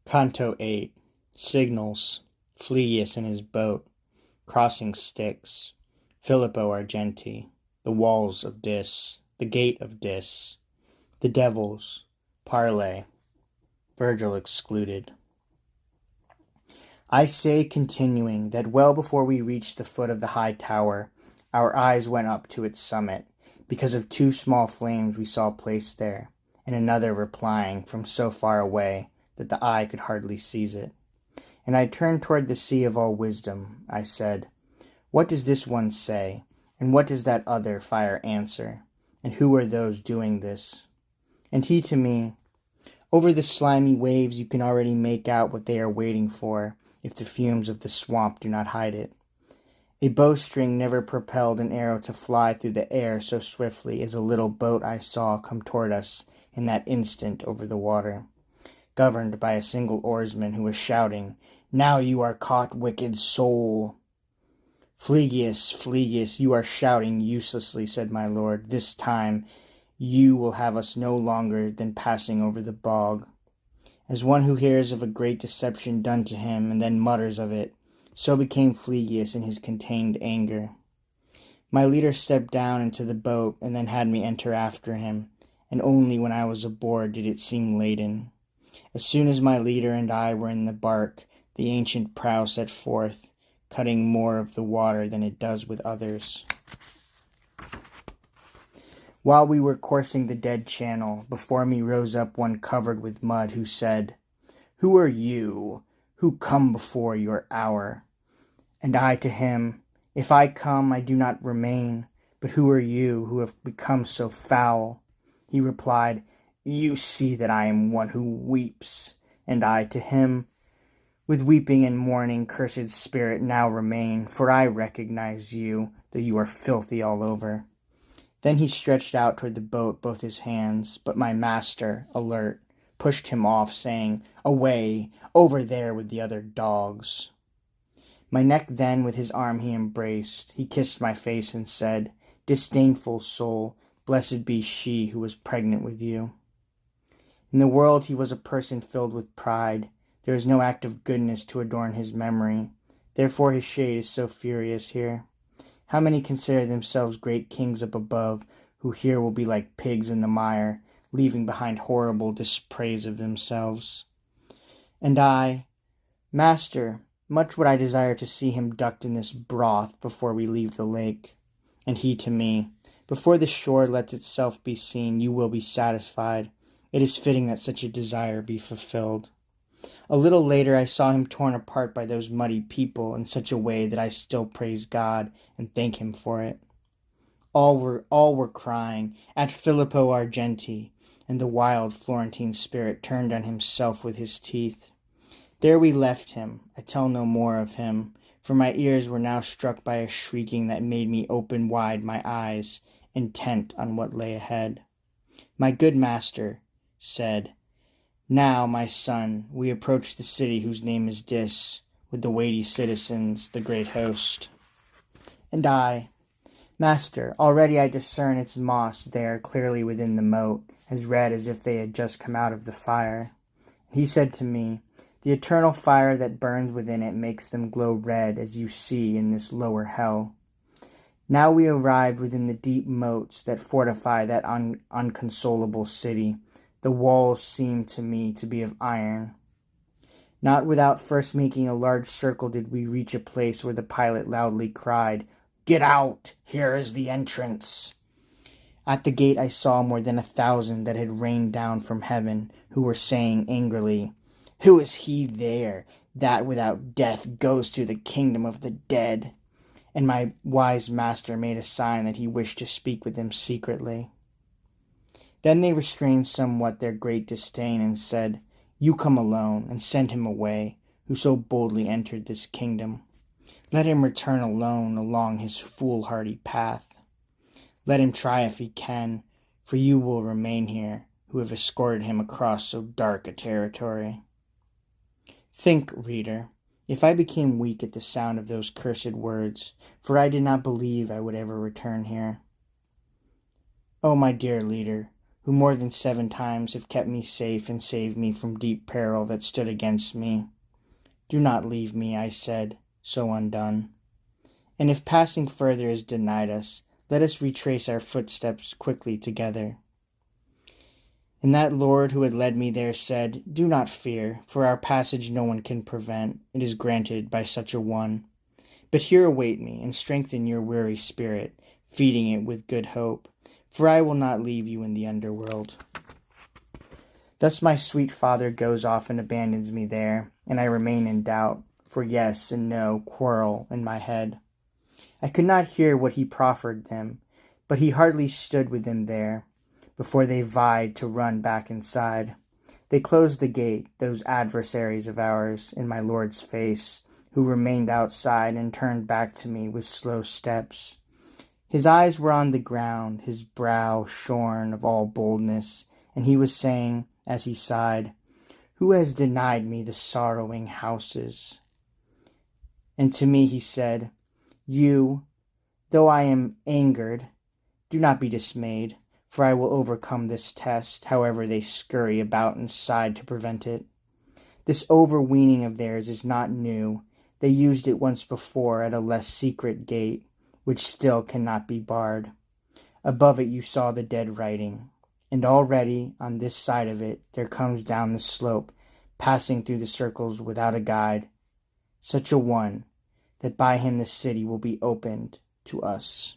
Canto 8. Signals. Phlegius in his boat. Crossing Styx. Filippo Argenti. The walls of Dis. The gate of Dis. The devils. Parley. Virgil excluded. I say, continuing, that well before we reached the foot of the high tower, our eyes went up to its summit, because of two small flames we saw placed there, and another replying from so far away that the eye could hardly seize it. And I turned toward the sea of all wisdom. I said, what does this one say, and what does that other fire answer, and who are those doing this? And he to me, over the slimy waves you can already make out what they are waiting for, if the fumes of the swamp do not hide it. A bowstring never propelled an arrow to fly through the air so swiftly as a little boat I saw come toward us in that instant over the water, governed by a single oarsman who was shouting, "Now you are caught, wicked soul!" "Phlegius, Phlegius, you are shouting uselessly," said my lord. "This time you will have us no longer than passing over the bog." As one who hears of a great deception done to him and then mutters of it, so became Phlegius in his contained anger. My leader stepped down into the boat and then had me enter after him, and only when I was aboard did it seem laden. As soon as my leader and I were in the bark, the ancient prow set forth, cutting more of the water than it does with others. While we were coursing the dead channel, before me rose up one covered with mud, who said, "Who are you, who come before your hour?" And I to him, "If I come, I do not remain. But who are you, who have become so foul?" He replied, "You see that I am one who weeps." And I to him, "With weeping and mourning, cursed spirit, now remain, for I recognize you, though you are filthy all over." Then he stretched out toward the boat both his hands, but my master, alert, pushed him off, saying, "Away, over there with the other dogs." My neck then with his arm he embraced. He kissed my face and said, "Disdainful soul, blessed be she who was pregnant with you." In the world he was a person filled with pride. There is no act of goodness to adorn his memory. Therefore his shade is so furious here. How many consider themselves great kings up above, who here will be like pigs in the mire, leaving behind horrible dispraise of themselves? And I, "Master, much would I desire to see him ducked in this broth before we leave the lake." And he to me, "Before the shore lets itself be seen, you will be satisfied. It is fitting that such a desire be fulfilled." A little later I saw him torn apart by those muddy people in such a way that I still praise God and thank him for it. All were crying at Filippo Argenti, and the wild Florentine spirit turned on himself with his teeth. There we left him. I tell no more of him, for my ears were now struck by a shrieking that made me open wide my eyes, intent on what lay ahead. My good master said, "Now, my son, we approach the city whose name is Dis, with the weighty citizens, the great host." And I, "Master, already I discern its moss there clearly within the moat, as red as if they had just come out of the fire." And he said to me, "The eternal fire that burns within it makes them glow red, as you see in this lower hell." Now we arrived within the deep moats that fortify that unconsolable city. The walls seemed to me to be of iron. Not without first making a large circle did we reach a place where the pilot loudly cried, "Get out! Here is the entrance!" At the gate I saw more than 1,000 that had rained down from heaven, who were saying angrily, "Who is he there, that without death goes to the kingdom of the dead?" And my wise master made a sign that he wished to speak with them secretly. Then they restrained somewhat their great disdain and said, "You come alone, and send him away, who so boldly entered this kingdom. Let him return alone along his foolhardy path. Let him try if he can, for you will remain here, who have escorted him across so dark a territory." Think, reader, if I became weak at the sound of those cursed words, for I did not believe I would ever return here. Oh, my dear leader, who more than 7 times have kept me safe and saved me from deep peril that stood against me. Do not leave me, I said, so undone. And if passing further is denied us, let us retrace our footsteps quickly together. And that Lord who had led me there said, Do not fear, for our passage no one can prevent. It is granted by such a one. But here await me, and strengthen your weary spirit, feeding it with good hope, for I will not leave you in the underworld. Thus my sweet father goes off and abandons me there, and I remain in doubt, for yes and no quarrel in my head. I could not hear what he proffered them, but he hardly stood with them there, before they vied to run back inside. They closed the gate, those adversaries of ours, in my lord's face, who remained outside and turned back to me with slow steps. His eyes were on the ground, his brow shorn of all boldness, and he was saying, as he sighed, Who has denied me the sorrowing houses? And to me he said, You, though I am angered, do not be dismayed, for I will overcome this test, however they scurry about inside to prevent it. This overweening of theirs is not new. They used it once before at a less secret gate, which still cannot be barred. Above it you saw the dead writing, and already on this side of it there comes down the slope, passing through the circles without a guide, such a one, that by him the city will be opened to us.